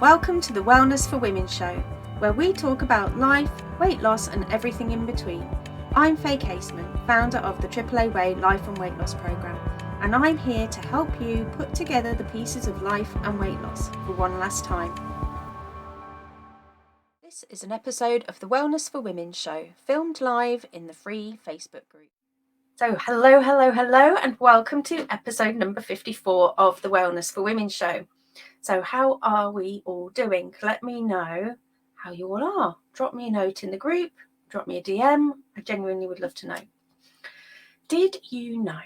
Welcome to the Wellness for Women show, where we talk about life, weight loss and everything in between. I'm Faye Caseman, founder of the AAA Way Life and Weight Loss Programme, and I'm here to help you put together the pieces of life and weight loss for one last time. This is an episode of the Wellness for Women show, filmed live in the free Facebook group. So hello, and welcome to episode number 54 of the Wellness for Women show. So how are we all doing? Let me know how you all are. Drop me a note in the group, drop me a DM. I genuinely would love to know. Did you know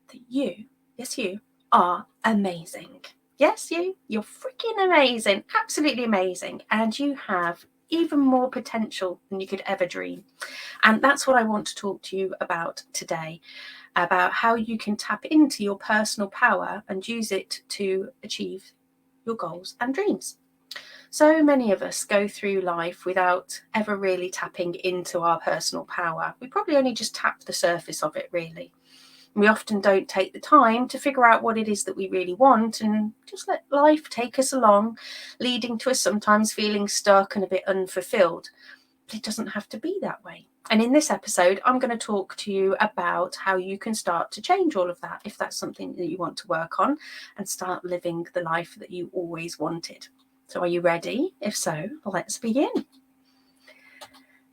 that you are amazing? Yes, you're freaking amazing, absolutely amazing. And you have even more potential than you could ever dream. And that's what I want to talk to you about today, about how you can tap into your personal power and use it to achieve your goals and dreams. So many of us go through life without ever really tapping into our personal power. We probably only just tap the surface of it, really. We often don't take the time to figure out what it is that we really want and just let life take us along, leading to us sometimes feeling stuck and a bit unfulfilled. But it doesn't have to be that way. And in this episode, I'm going to talk to you about how you can start to change all of that if that's something that you want to work on and start living the life that you always wanted. So are you ready? If so, let's begin.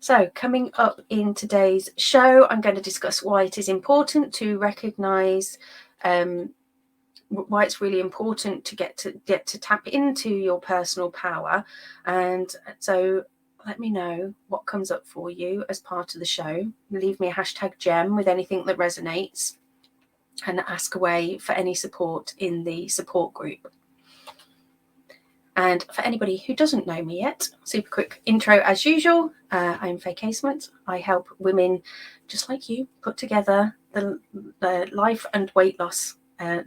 So coming up in today's show, I'm going to discuss why it is important to recognize why it's really important to get to tap into your personal power. And so let me know what comes up for you as part of the show. Leave me a hashtag gem with anything that resonates and ask away for any support in the support group. And for anybody who doesn't know me yet, super quick intro as usual. I'm Faye Casement. I help women just like you put together the life and weight loss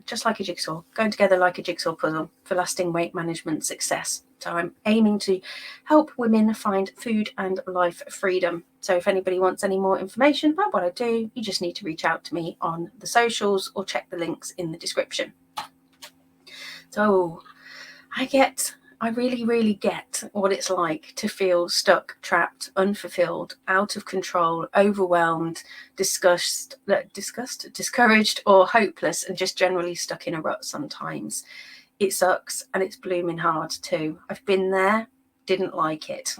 just like a jigsaw, going together like a jigsaw puzzle for lasting weight management success. So I'm aiming to help women find food and life freedom. So if anybody wants any more information about what I do, you just need to reach out to me on the socials or check the links in the description. So I really get what it's like to feel stuck, trapped, unfulfilled, out of control, overwhelmed, discouraged, or hopeless, and just generally stuck in a rut sometimes. It sucks and it's blooming hard too. I've been there, didn't like it.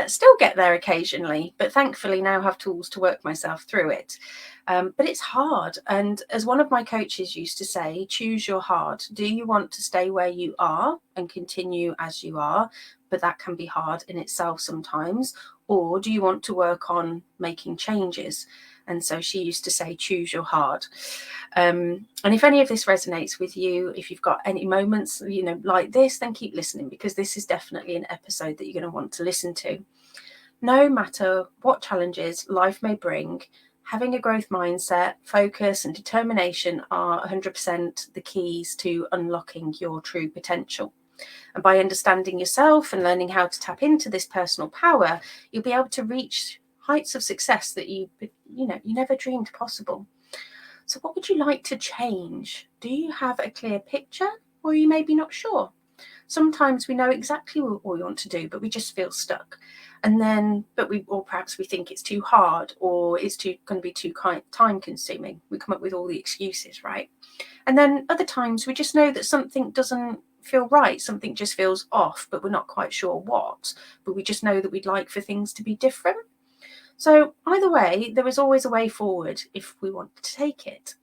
Still get there occasionally, but thankfully now have tools to work myself through it. But it's hard. And as one of my coaches used to say, choose your heart. Do you want to stay where you are and continue as you are? But that can be hard in itself sometimes. Or do you want to work on making changes? And so she used to say, choose your heart. And if any of this resonates with you, if you've got any moments, like this, then keep listening, because this is definitely an episode that you're going to want to listen to. No matter what challenges life may bring, having a growth mindset, focus and determination are 100% the keys to unlocking your true potential. And by understanding yourself and learning how to tap into this personal power, you'll be able to reach heights of success that you never dreamed possible. So what would you like to change? Do you have a clear picture, or are you maybe not sure? Sometimes we know exactly what we want to do, but we just feel stuck. Or perhaps we think it's too hard, or it's going to be too time consuming. We come up with all the excuses, right? And then other times we just know that something doesn't feel right. Something just feels off, but we're not quite sure what. But we just know that we'd like for things to be different. So either way, there is always a way forward if we want to take it.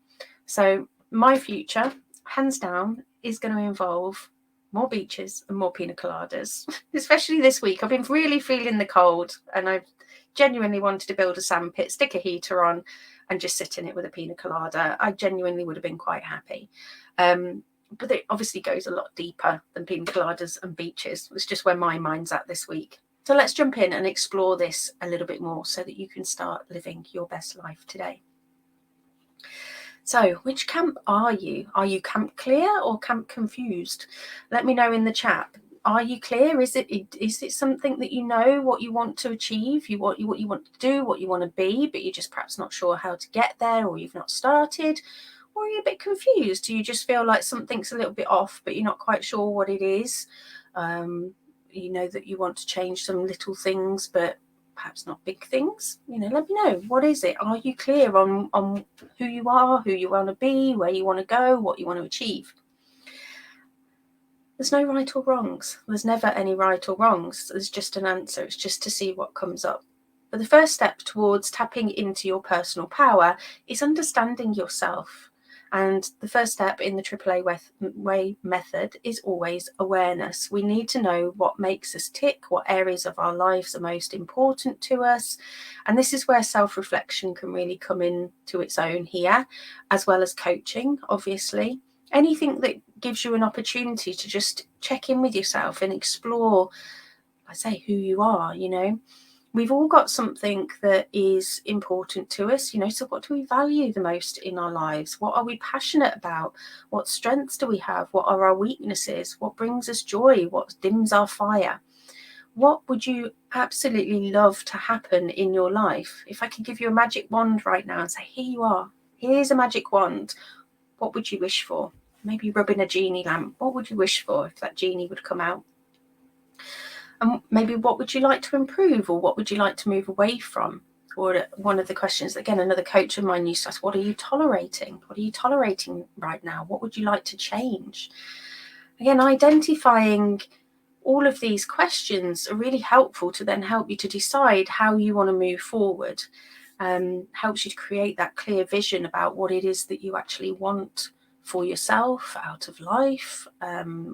So my future, hands down, is going to involve more beaches and more pina coladas, especially this week. I've been really feeling the cold, and I've genuinely wanted to build a sand pit, stick a heater on, and just sit in it with a pina colada. I genuinely would have been quite happy. But it obviously goes a lot deeper than pina coladas and beaches. It's just where my mind's at this week. So let's jump in and explore this a little bit more so that you can start living your best life today. So which camp are you? Are you camp clear or camp confused? Let me know in the chat. Are you clear? Is it something that you know what you want to achieve, what you want to do, what you want to be, but you're just perhaps not sure how to get there, or you've not started? Or are you a bit confused? Do you just feel like something's a little bit off, but you're not quite sure what it is? You know that you want to change some little things, but perhaps not big things. You know, let me know. What is it? Are you clear on who you are, who you want to be, where you want to go, what you want to achieve? There's no right or wrongs. There's never any right or wrongs. There's just an answer. It's just to see what comes up. But the first step towards tapping into your personal power is understanding yourself. And the first step in the AAA way method is always awareness. We need to know what makes us tick, what areas of our lives are most important to us. And this is where self-reflection can really come into its own here, as well as coaching, obviously. Anything that gives you an opportunity to just check in with yourself and explore, I say, who you are. You know, we've all got something that is important to us, you know, so what do we value the most in our lives? What are we passionate about? What strengths do we have? What are our weaknesses? What brings us joy? What dims our fire? What would you absolutely love to happen in your life? If I could give you a magic wand right now and say, here you are, here's a magic wand, what would you wish for? Maybe rubbing a genie lamp. What would you wish for if that genie would come out? And maybe what would you like to improve, or what would you like to move away from? Or one of the questions, again, another coach of mine used to ask, what are you tolerating? What are you tolerating right now? What would you like to change? Again, identifying all of these questions are really helpful to then help you to decide how you want to move forward. Helps you to create that clear vision about what it is that you actually want for yourself out of life,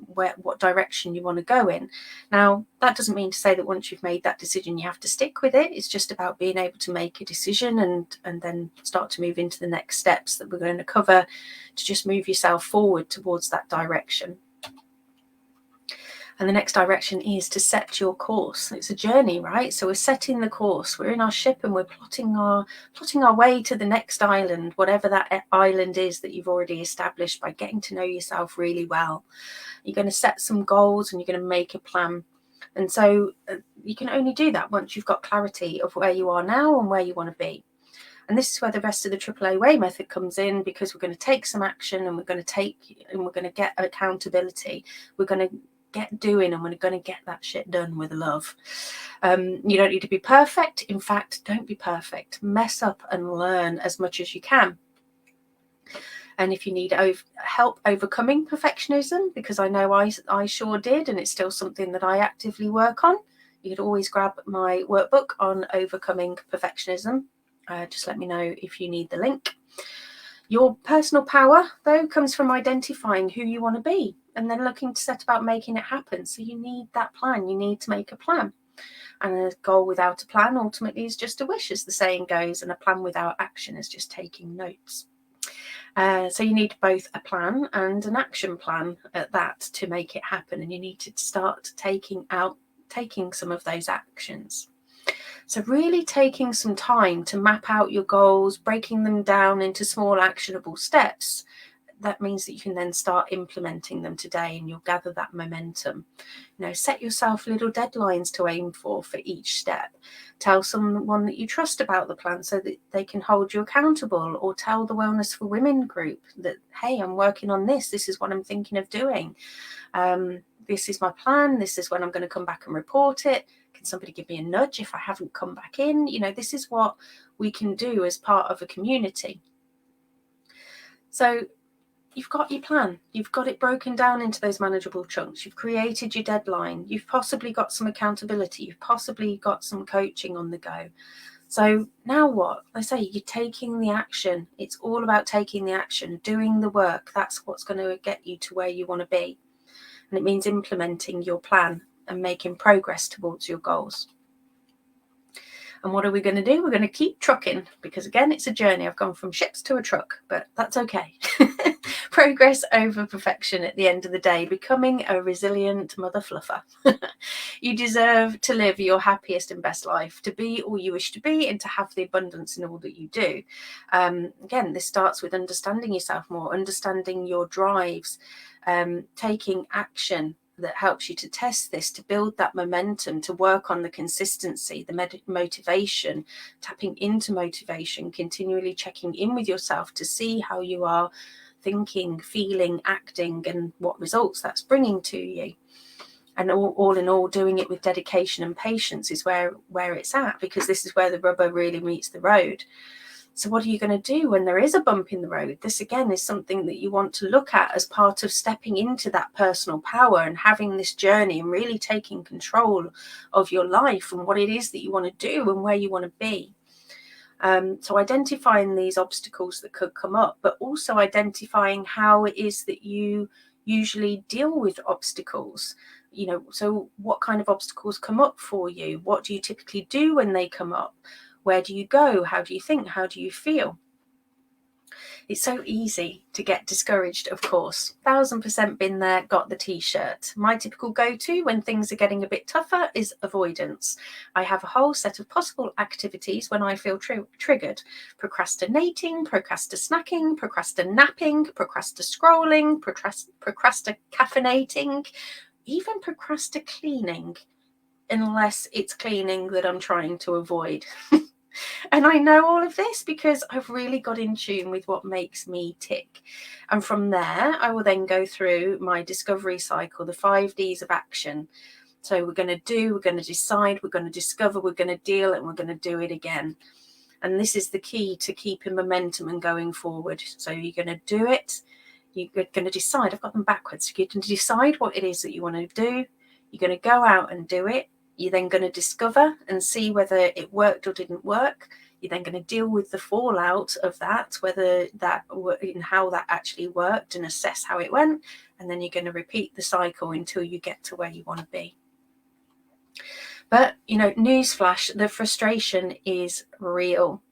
what direction you want to go in. Now, that doesn't mean to say that once you've made that decision you have to stick with it. It's just about being able to make a decision and then start to move into the next steps that we're going to cover to just move yourself forward towards that direction. And the next direction is to set your course. It's a journey, right? So we're setting the course. We're in our ship and we're plotting our way to the next island, whatever that island is that you've already established, by getting to know yourself really well. You're going to set some goals and you're going to make a plan. And so you can only do that once you've got clarity of where you are now and where you want to be. And this is where the rest of the AAA way method comes in, because we're going to take some action and we're going to get accountability. We're going to get doing and we're going to get that shit done with love. You don't need to be perfect. In fact, don't be perfect. Mess up and learn as much as you can. And if you need help overcoming perfectionism, because I know I sure did, and it's still something that I actively work on, you could always grab my workbook on overcoming perfectionism. Just let me know if you need the link. Your personal power, though, comes from identifying who you want to be and then looking to set about making it happen. So you need that plan. You need to make a plan. And a goal without a plan ultimately is just a wish, as the saying goes, and a plan without action is just taking notes. So you need both a plan and an action plan at that to make it happen. And you need to start taking some of those actions. So really taking some time to map out your goals, breaking them down into small actionable steps. That means that you can then start implementing them today and you'll gather that momentum. You know, set yourself little deadlines to aim for each step. Tell someone that you trust about the plan so that they can hold you accountable, or tell the Wellness for Women group that, hey, I'm working on this. This is what I'm thinking of doing. This is my plan. This is when I'm going to come back and report it. Can somebody give me a nudge if I haven't come back in? You know, this is what we can do as part of a community. So you've got your plan. You've got it broken down into those manageable chunks. You've created your deadline. You've possibly got some accountability. You've possibly got some coaching on the go. So now what? I say you're taking the action. It's all about taking the action, doing the work. That's what's going to get you to where you want to be. And it means implementing your plan and making progress towards your goals. And what are we going to do? We're going to keep trucking, because again, it's a journey. I've gone from ships to a truck, but that's okay. Progress over perfection at the end of the day, becoming a resilient mother fluffer. You deserve to live your happiest and best life, to be all you wish to be, and to have the abundance in all that you do. Again, this starts with understanding yourself more, understanding your drives, taking action that helps you to test this, to build that momentum, to work on the consistency, the motivation, tapping into motivation, continually checking in with yourself to see how you are thinking, feeling, acting, and what results that's bringing to you. And all in all, doing it with dedication and patience is where it's at, because this is where the rubber really meets the road. So what are you going to do when there is a bump in the road? This again is something that you want to look at as part of stepping into that personal power and having this journey and really taking control of your life and what it is that you want to do and where you want to be. So identifying these obstacles that could come up, but also identifying how it is that you usually deal with obstacles. So what kind of obstacles come up for you? What do you typically do when they come up? Where do you go? How do you think? How do you feel? It's so easy to get discouraged, of course. 1000% been there, got the t-shirt. My typical go-to when things are getting a bit tougher is avoidance. I have a whole set of possible activities when I feel triggered. Procrastinating, procrastinacking, procrastinapping, procrastiscrolling, procrastinating, even procrasticleaning, unless it's cleaning that I'm trying to avoid. And I know all of this because I've really got in tune with what makes me tick. And from there, I will then go through my discovery cycle, the 5 Ds of action. So we're going to do, we're going to decide, we're going to discover, we're going to deal, and we're going to do it again. And this is the key to keeping momentum and going forward. So you're going to do it. You're going to decide. I've got them backwards. You're going to decide what it is that you want to do. You're going to go out and do it. You're then going to discover and see whether it worked or didn't work. You're then going to deal with the fallout of that, whether that and how that actually worked, and assess how it went. And then you're going to repeat the cycle until you get to where you want to be. But, newsflash, the frustration is real.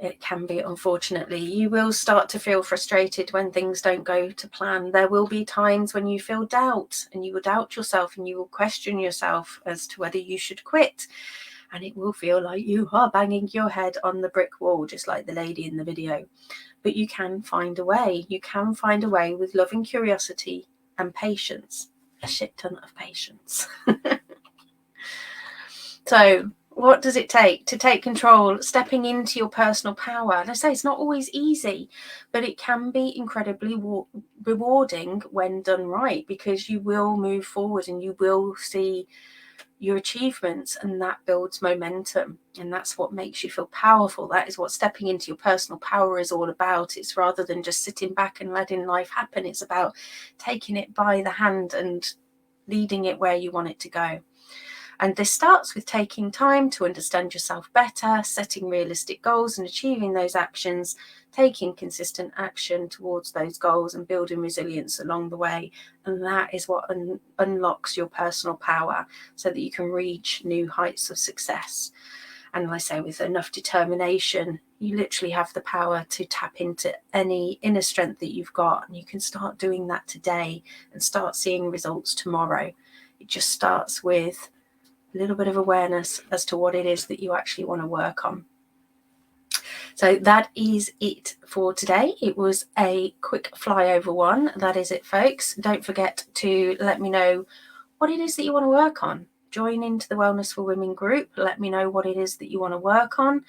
It can be, unfortunately. You will start to feel frustrated when things don't go to plan. There will be times when you feel doubt, and you will doubt yourself, and you will question yourself as to whether you should quit. And it will feel like you are banging your head on the brick wall, just like the lady in the video. But you can find a way. You can find a way with loving curiosity and patience. A shit ton of patience. So what does it take to take control, stepping into your personal power? And I say it's not always easy, but it can be incredibly rewarding when done right, because you will move forward and you will see your achievements, and that builds momentum, and that's what makes you feel powerful. That is what stepping into your personal power is all about. It's rather than just sitting back and letting life happen. It's about taking it by the hand and leading it where you want it to go. And this starts with taking time to understand yourself better, setting realistic goals and achieving those actions, taking consistent action towards those goals and building resilience along the way. And that is what unlocks your personal power so that you can reach new heights of success. And like I say, with enough determination, you literally have the power to tap into any inner strength that you've got. And you can start doing that today and start seeing results tomorrow. It just starts with a little bit of awareness as to what it is that you actually want to work on. So that is it for today. It was a quick flyover one. That is it, folks. Don't forget to let me know what it is that you want to work on. Join into the Wellness for Women group. Let me know what it is that you want to work on.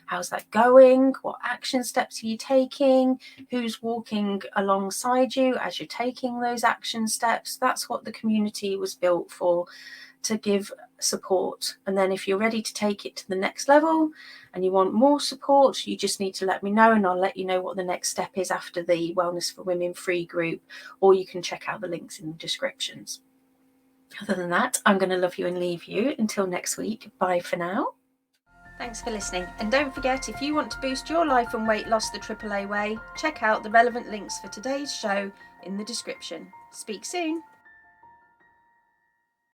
How's that going? What action steps are you taking? Who's walking alongside you as you're taking those action steps? That's what the community was built for, to give support. And then if you're ready to take it to the next level and you want more support, you just need to let me know, and I'll let you know what the next step is after the Wellness for Women free group, or you can check out the links in the descriptions. Other than that, I'm going to love you and leave you until next week. Bye for now. Thanks for listening, and don't forget, if you want to boost your life and weight loss the AAA way, check out the relevant links for today's show in the description. Speak soon.